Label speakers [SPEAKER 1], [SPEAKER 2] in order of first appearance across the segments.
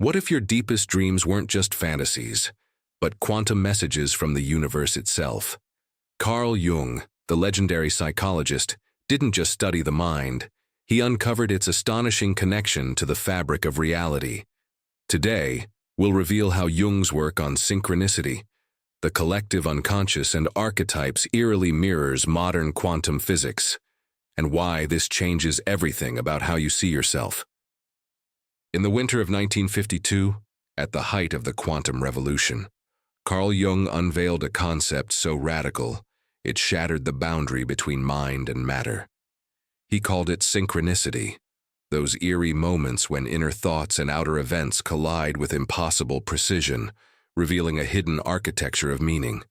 [SPEAKER 1] What if your deepest dreams weren't just fantasies, but quantum messages from the universe itself? Carl Jung, the legendary psychologist, didn't just study the mind, he uncovered its astonishing connection to the fabric of reality. Today, we'll reveal how Jung's work on synchronicity, the collective unconscious and archetypes eerily mirrors modern quantum physics, and why this changes everything about how you see yourself. In the winter of 1952, at the height of the quantum revolution, Carl Jung unveiled a concept so radical, it shattered the boundary between mind and matter. He called it synchronicity, those eerie moments when inner thoughts and outer events collide with impossible precision, revealing a hidden architecture of meaning.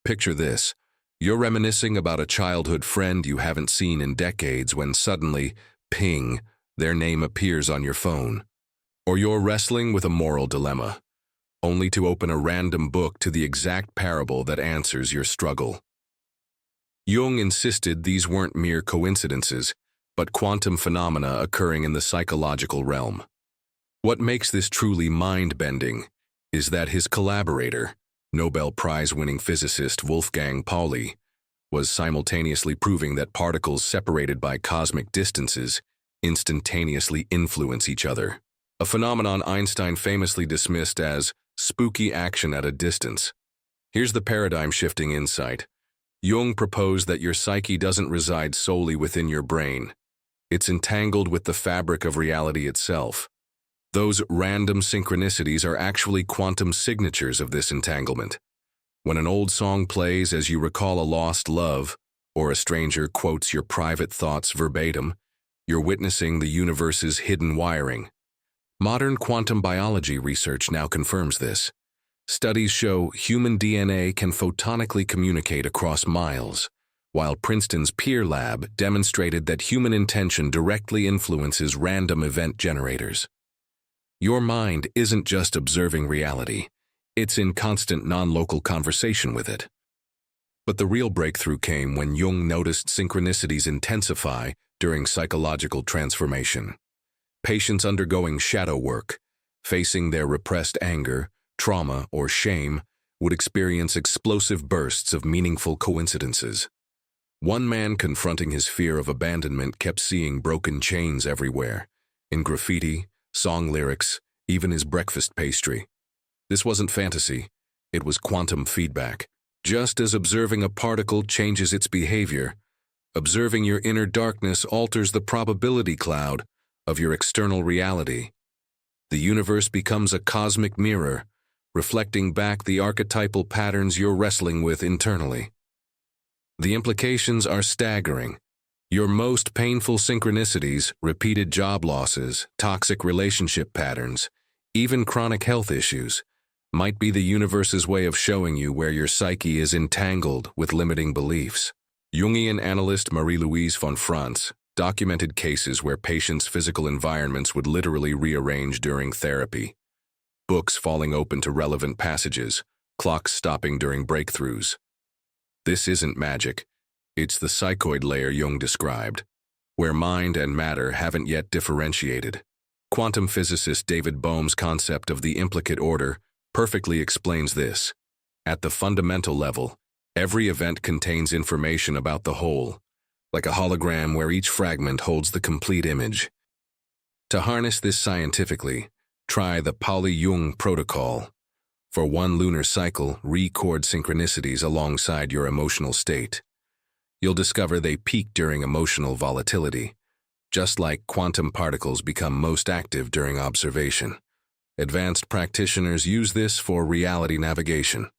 [SPEAKER 1] Picture this. You're reminiscing about a childhood friend you haven't seen in decades when suddenly, ping, their name appears on your phone. Or you're wrestling with a moral dilemma, only to open a random book to the exact parable that answers your struggle. Jung insisted these weren't mere coincidences, but quantum phenomena occurring in the psychological realm. What makes this truly mind-bending is that his collaborator, Nobel Prize-winning physicist Wolfgang Pauli, was simultaneously proving that particles separated by cosmic distances instantaneously influence each other, a phenomenon Einstein famously dismissed as spooky action at a distance. Here's the paradigm-shifting insight. Jung proposed that your psyche doesn't reside solely within your brain. It's entangled with the fabric of reality itself. Those random synchronicities are actually quantum signatures of this entanglement. When an old song plays as you recall a lost love, or a stranger quotes your private thoughts verbatim, you're witnessing the universe's hidden wiring. Modern quantum biology research now confirms this. Studies show human DNA can photonically communicate across miles, while Princeton's Peer Lab demonstrated that human intention directly influences random event generators. Your mind isn't just observing reality, it's in constant non-local conversation with it. But the real breakthrough came when Jung noticed synchronicities intensify during psychological transformation. Patients undergoing shadow work, facing their repressed anger, trauma, or shame, would experience explosive bursts of meaningful coincidences. One man confronting his fear of abandonment kept seeing broken chains everywhere, in graffiti, song lyrics, even his breakfast pastry. This wasn't fantasy, it was quantum feedback. Just as observing a particle changes its behavior, observing your inner darkness alters the probability cloud of your external reality. The universe becomes a cosmic mirror, reflecting back the archetypal patterns you're wrestling with internally. The implications are staggering. Your most painful synchronicities, repeated job losses, toxic relationship patterns, even chronic health issues, might be the universe's way of showing you where your psyche is entangled with limiting beliefs. Jungian analyst Marie-Louise von Franz documented cases where patients' physical environments would literally rearrange during therapy. Books falling open to relevant passages, clocks stopping during breakthroughs. This isn't magic. It's the psychoid layer Jung described, where mind and matter haven't yet differentiated. Quantum physicist David Bohm's concept of the implicate order perfectly explains this. At the fundamental level, every event contains information about the whole, like a hologram where each fragment holds the complete image. To harness this scientifically, try the Pauli-Jung protocol. For one lunar cycle, record synchronicities alongside your emotional state. You'll discover they peak during emotional volatility, just like quantum particles become most active during observation. Advanced practitioners use this for reality navigation.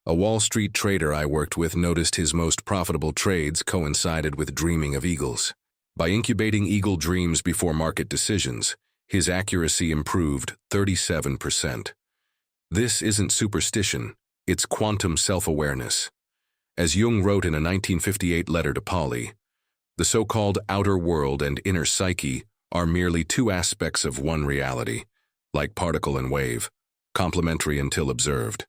[SPEAKER 1] A Wall Street trader I worked with noticed his most profitable trades coincided with dreaming of eagles. By incubating eagle dreams before market decisions, his accuracy improved 37%. This isn't superstition, it's quantum self-awareness. As Jung wrote in a 1958 letter to Pauli, the so-called outer world and inner psyche are merely two aspects of one reality, like particle and wave, complementary until observed.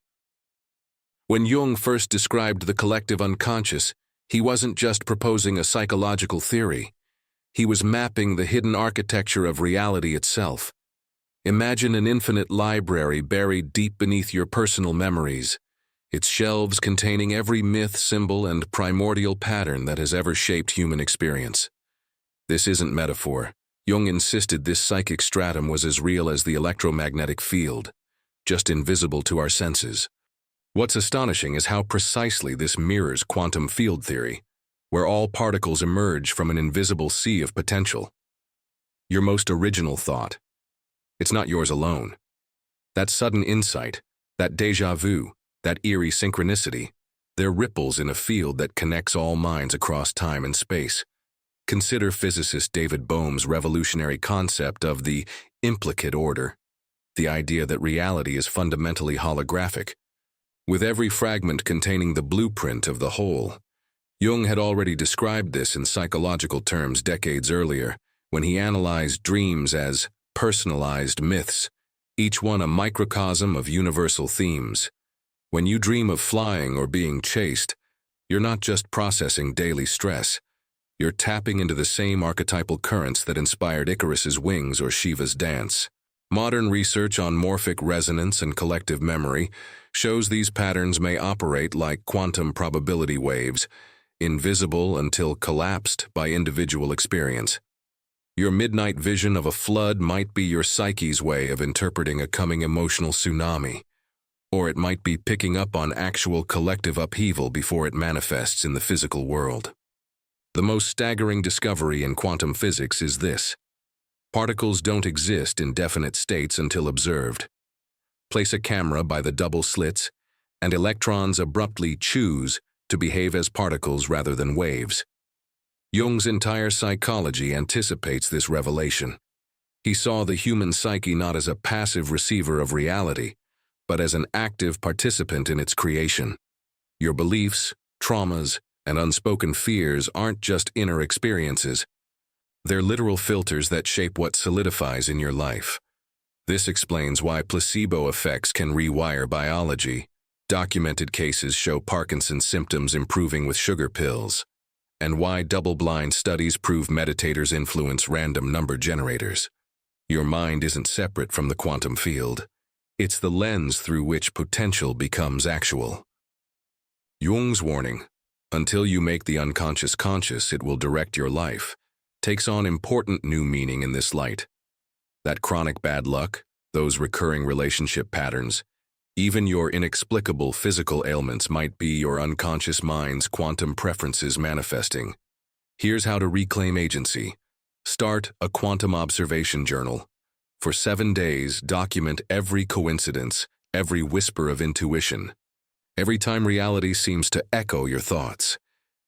[SPEAKER 1] When Jung first described the collective unconscious, he wasn't just proposing a psychological theory. He was mapping the hidden architecture of reality itself. Imagine an infinite library buried deep beneath your personal memories, its shelves containing every myth, symbol, and primordial pattern that has ever shaped human experience. This isn't metaphor. Jung insisted this psychic stratum was as real as the electromagnetic field, just invisible to our senses. What's astonishing is how precisely this mirrors quantum field theory, where all particles emerge from an invisible sea of potential. Your most original thought. It's not yours alone. That sudden insight, that déjà vu, that eerie synchronicity, they're ripples in a field that connects all minds across time and space. Consider physicist David Bohm's revolutionary concept of the implicate order, the idea that reality is fundamentally holographic, with every fragment containing the blueprint of the whole. Jung had already described this in psychological terms decades earlier, when he analyzed dreams as personalized myths, each one a microcosm of universal themes. When you dream of flying or being chased, you're not just processing daily stress. You're tapping into the same archetypal currents that inspired Icarus's wings or Shiva's dance. Modern research on morphic resonance and collective memory shows these patterns may operate like quantum probability waves, invisible until collapsed by individual experience. Your midnight vision of a flood might be your psyche's way of interpreting a coming emotional tsunami, or it might be picking up on actual collective upheaval before it manifests in the physical world. The most staggering discovery in quantum physics is this: particles don't exist in definite states until observed. Place a camera by the double slits, and electrons abruptly choose to behave as particles rather than waves. Jung's entire psychology anticipates this revelation. He saw the human psyche not as a passive receiver of reality, but as an active participant in its creation. Your beliefs, traumas, and unspoken fears aren't just inner experiences. They're literal filters that shape what solidifies in your life. This explains why placebo effects can rewire biology. Documented cases show Parkinson's symptoms improving with sugar pills, and why double-blind studies prove meditators influence random number generators. Your mind isn't separate from the quantum field. It's the lens through which potential becomes actual. Jung's warning, "Until you make the unconscious conscious, it will direct your life," takes on important new meaning in this light. That chronic bad luck, those recurring relationship patterns, even your inexplicable physical ailments might be your unconscious mind's quantum preferences manifesting. Here's how to reclaim agency. Start a quantum observation journal. For 7 days, document every coincidence, every whisper of intuition. Every time reality seems to echo your thoughts,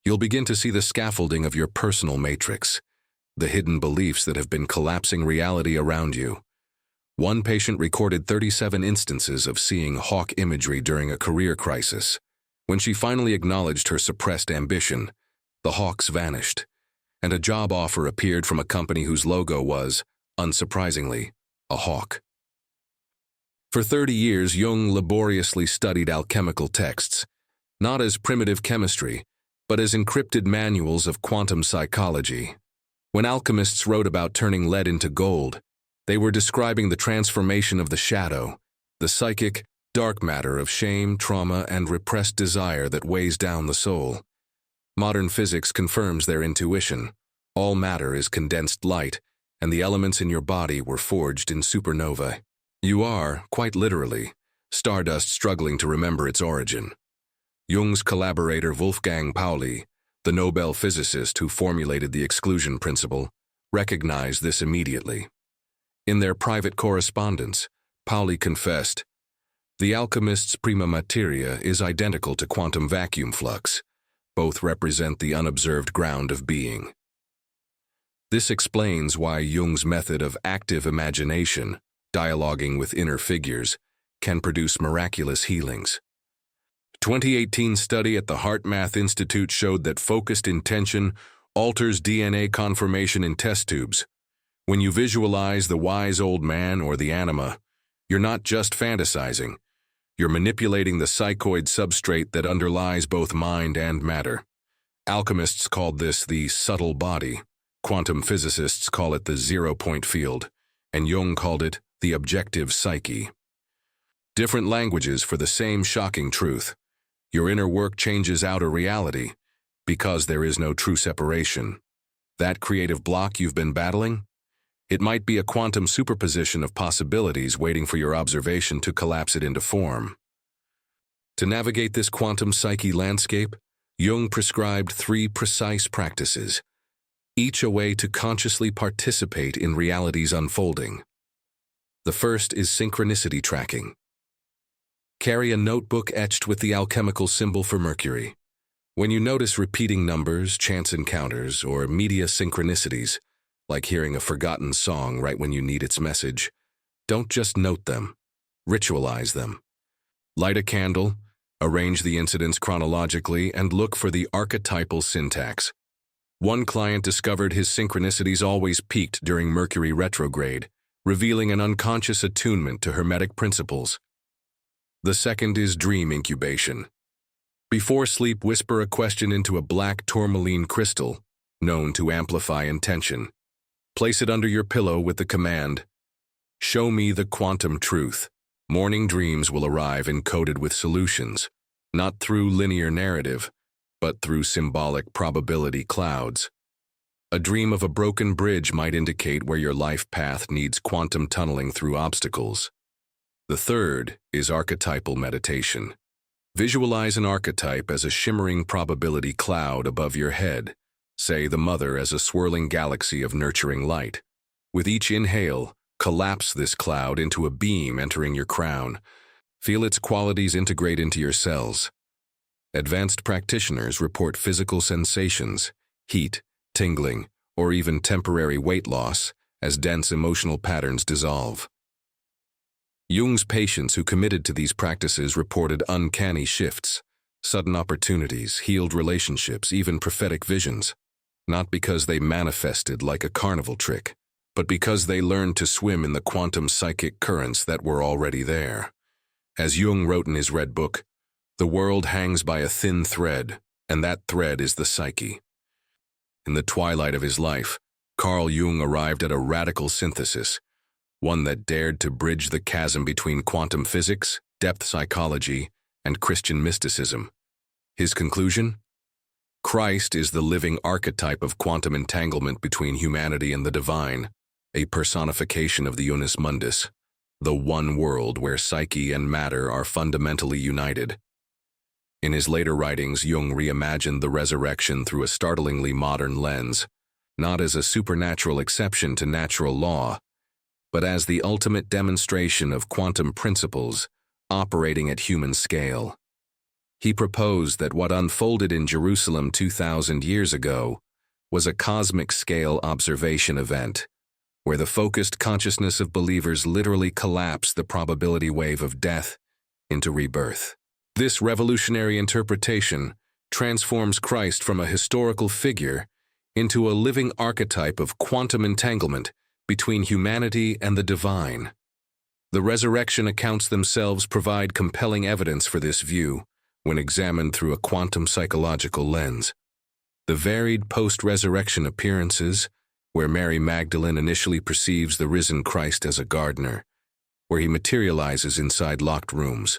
[SPEAKER 1] you'll begin to see the scaffolding of your personal matrix, the hidden beliefs that have been collapsing reality around you. One patient recorded 37 instances of seeing hawk imagery during a career crisis. When she finally acknowledged her suppressed ambition, the hawks vanished, and a job offer appeared from a company whose logo was, unsurprisingly, a hawk. For 30 years, Jung laboriously studied alchemical texts, not as primitive chemistry, but as encrypted manuals of quantum psychology. When alchemists wrote about turning lead into gold, they were describing the transformation of the shadow, the psychic, dark matter of shame, trauma, and repressed desire that weighs down the soul. Modern physics confirms their intuition. All matter is condensed light, and the elements in your body were forged in supernovae. You are, quite literally, stardust struggling to remember its origin. Jung's collaborator Wolfgang Pauli, the Nobel physicist who formulated the exclusion principle, recognized this immediately. In their private correspondence, Pauli confessed, "The alchemist's prima materia is identical to quantum vacuum flux. Both represent the unobserved ground of being." This explains why Jung's method of active imagination, dialoguing with inner figures, can produce miraculous healings. 2018 study at the HeartMath Institute showed that focused intention alters DNA conformation in test tubes. When you visualize the wise old man or the anima, you're not just fantasizing. You're manipulating the psychoid substrate that underlies both mind and matter. Alchemists called this the subtle body. Quantum physicists call it the zero-point field, and Jung called it the objective psyche. Different languages for the same shocking truth. Your inner work changes outer reality because there is no true separation. That creative block you've been battling? It might be a quantum superposition of possibilities waiting for your observation to collapse it into form. To navigate this quantum psyche landscape, Jung prescribed 3 precise practices, each a way to consciously participate in reality's unfolding. The first is synchronicity tracking. Carry a notebook etched with the alchemical symbol for Mercury. When you notice repeating numbers, chance encounters, or media synchronicities, like hearing a forgotten song right when you need its message, don't just note them, ritualize them. Light a candle, arrange the incidents chronologically, and look for the archetypal syntax. One client discovered his synchronicities always peaked during Mercury retrograde, revealing an unconscious attunement to Hermetic principles. The second is dream incubation. Before sleep, whisper a question into a black tourmaline crystal, known to amplify intention. Place it under your pillow with the command, "Show me the quantum truth." Morning dreams will arrive encoded with solutions, not through linear narrative, but through symbolic probability clouds. A dream of a broken bridge might indicate where your life path needs quantum tunneling through obstacles. The third is archetypal meditation. Visualize an archetype as a shimmering probability cloud above your head, say the mother as a swirling galaxy of nurturing light. With each inhale, collapse this cloud into a beam entering your crown. Feel its qualities integrate into your cells. Advanced practitioners report physical sensations, heat, tingling, or even temporary weight loss as dense emotional patterns dissolve. Jung's patients who committed to these practices reported uncanny shifts, sudden opportunities, healed relationships, even prophetic visions, not because they manifested like a carnival trick, but because they learned to swim in the quantum psychic currents that were already there. As Jung wrote in his Red Book, the world hangs by a thin thread, and that thread is the psyche. In the twilight of his life, Carl Jung arrived at a radical synthesis, one that dared to bridge the chasm between quantum physics, depth psychology, and Christian mysticism. His conclusion? Christ is the living archetype of quantum entanglement between humanity and the divine, a personification of the unus mundus, the one world where psyche and matter are fundamentally united. In his later writings, Jung reimagined the resurrection through a startlingly modern lens, not as a supernatural exception to natural law, but as the ultimate demonstration of quantum principles operating at human scale. He proposed that what unfolded in Jerusalem 2,000 years ago was a cosmic-scale observation event, where the focused consciousness of believers literally collapsed the probability wave of death into rebirth. This revolutionary interpretation transforms Christ from a historical figure into a living archetype of quantum entanglement between humanity and the divine. The resurrection accounts themselves provide compelling evidence for this view when examined through a quantum psychological lens. The varied post-resurrection appearances, where Mary Magdalene initially perceives the risen Christ as a gardener, where he materializes inside locked rooms,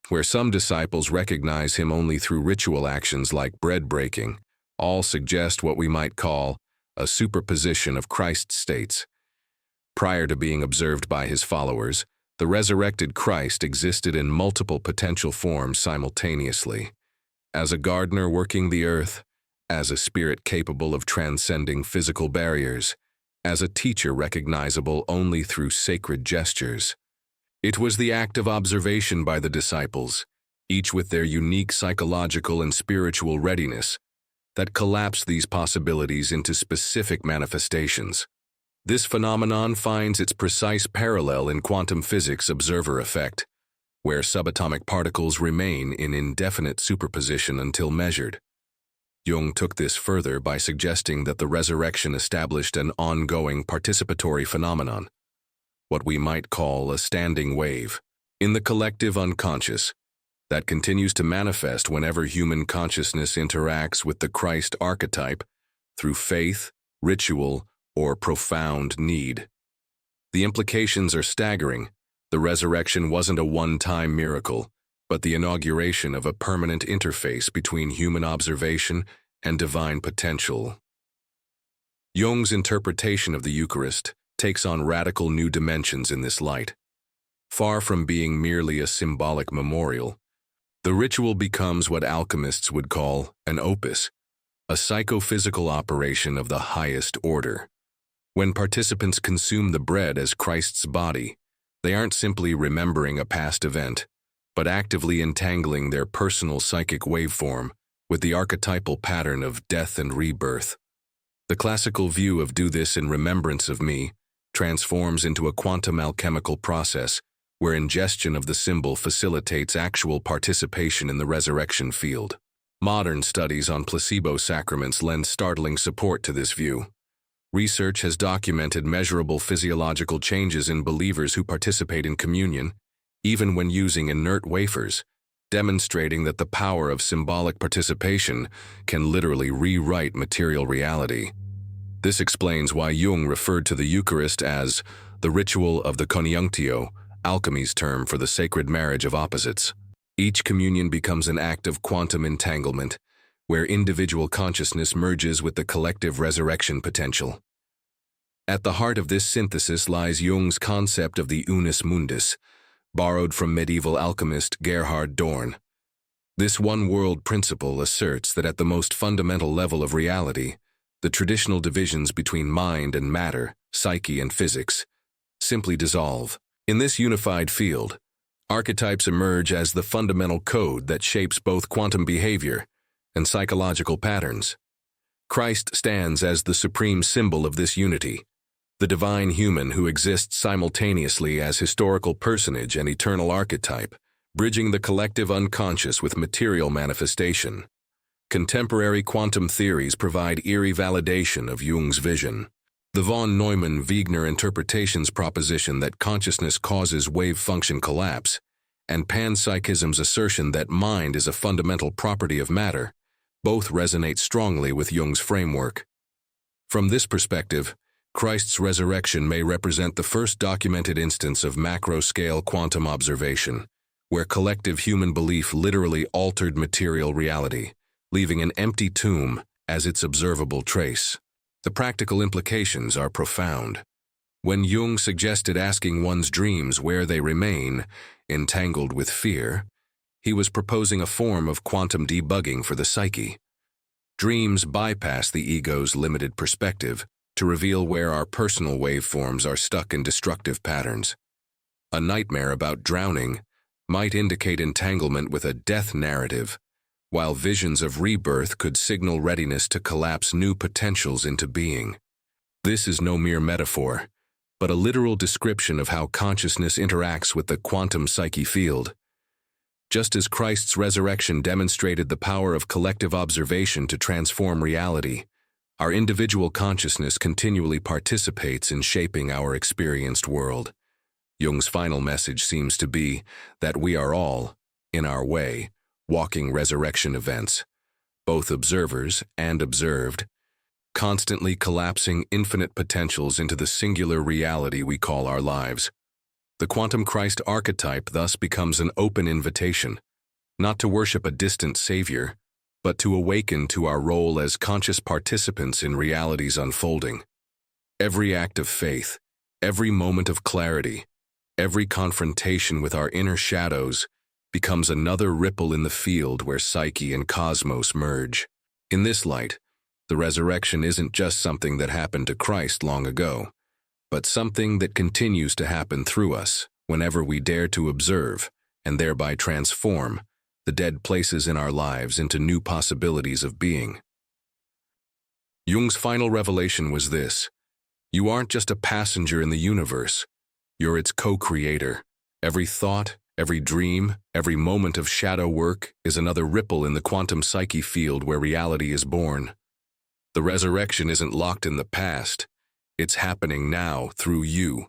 [SPEAKER 1] where some disciples recognize him only through ritual actions like bread breaking, all suggest what we might call a superposition of Christ states. Prior to being observed by his followers, the resurrected Christ existed in multiple potential forms simultaneously, as a gardener working the earth, as a spirit capable of transcending physical barriers, as a teacher recognizable only through sacred gestures. It was the act of observation by the disciples, each with their unique psychological and spiritual readiness, that collapsed these possibilities into specific manifestations. This phenomenon finds its precise parallel in quantum physics' observer effect, where subatomic particles remain in indefinite superposition until measured. Jung took this further by suggesting that the resurrection established an ongoing participatory phenomenon, what we might call a standing wave, in the collective unconscious, that continues to manifest whenever human consciousness interacts with the Christ archetype through faith, ritual, or profound need. The implications are staggering. The resurrection wasn't a one-time miracle, but the inauguration of a permanent interface between human observation and divine potential. Jung's interpretation of the Eucharist takes on radical new dimensions in this light. Far from being merely a symbolic memorial, the ritual becomes what alchemists would call an opus, a psychophysical operation of the highest order. When participants consume the bread as Christ's body, they aren't simply remembering a past event, but actively entangling their personal psychic waveform with the archetypal pattern of death and rebirth. The classical view of "do this in remembrance of me" transforms into a quantum alchemical process where ingestion of the symbol facilitates actual participation in the resurrection field. Modern studies on placebo sacraments lend startling support to this view. Research has documented measurable physiological changes in believers who participate in communion, even when using inert wafers, demonstrating that the power of symbolic participation can literally rewrite material reality. This explains why Jung referred to the Eucharist as the ritual of the conjunctio, alchemy's term for the sacred marriage of opposites. Each communion becomes an act of quantum entanglement, where individual consciousness merges with the collective resurrection potential. At the heart of this synthesis lies Jung's concept of the unus mundus, borrowed from medieval alchemist Gerhard Dorn. This one-world principle asserts that at the most fundamental level of reality, the traditional divisions between mind and matter, psyche and physics, simply dissolve. In this unified field, archetypes emerge as the fundamental code that shapes both quantum behavior and psychological patterns. Christ stands as the supreme symbol of this unity, the divine human who exists simultaneously as historical personage and eternal archetype, bridging the collective unconscious with material manifestation. Contemporary quantum theories provide eerie validation of Jung's vision. The von Neumann-Wegener interpretation's proposition that consciousness causes wave-function collapse, and panpsychism's assertion that mind is a fundamental property of matter, both resonate strongly with Jung's framework. From this perspective, Christ's resurrection may represent the first documented instance of macro-scale quantum observation, where collective human belief literally altered material reality, leaving an empty tomb as its observable trace. The practical implications are profound. When Jung suggested asking one's dreams where they remain, entangled with fear, he was proposing a form of quantum debugging for the psyche. Dreams bypass the ego's limited perspective to reveal where our personal waveforms are stuck in destructive patterns. A nightmare about drowning might indicate entanglement with a death narrative, while visions of rebirth could signal readiness to collapse new potentials into being. This is no mere metaphor, but a literal description of how consciousness interacts with the quantum psyche field. Just as Christ's resurrection demonstrated the power of collective observation to transform reality, our individual consciousness continually participates in shaping our experienced world. Jung's final message seems to be that we are all, in our way, walking resurrection events, both observers and observed, constantly collapsing infinite potentials into the singular reality we call our lives. The quantum Christ archetype thus becomes an open invitation, not to worship a distant savior, but to awaken to our role as conscious participants in reality's unfolding. Every act of faith, every moment of clarity, every confrontation with our inner shadows becomes another ripple in the field where psyche and cosmos merge. In this light, the resurrection isn't just something that happened to Christ long ago, but something that continues to happen through us whenever we dare to observe and thereby transform the dead places in our lives into new possibilities of being. Jung's final revelation was this: you aren't just a passenger in the universe, you're its co-creator. Every thought, every dream, every moment of shadow work is another ripple in the quantum psyche field where reality is born. The resurrection isn't locked in the past. It's happening now through you,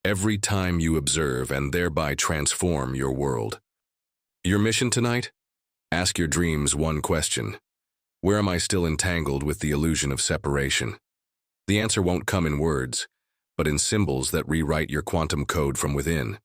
[SPEAKER 1] every time you observe and thereby transform your world. Your mission tonight? Ask your dreams one question: where am I still entangled with the illusion of separation? The answer won't come in words, but in symbols that rewrite your quantum code from within.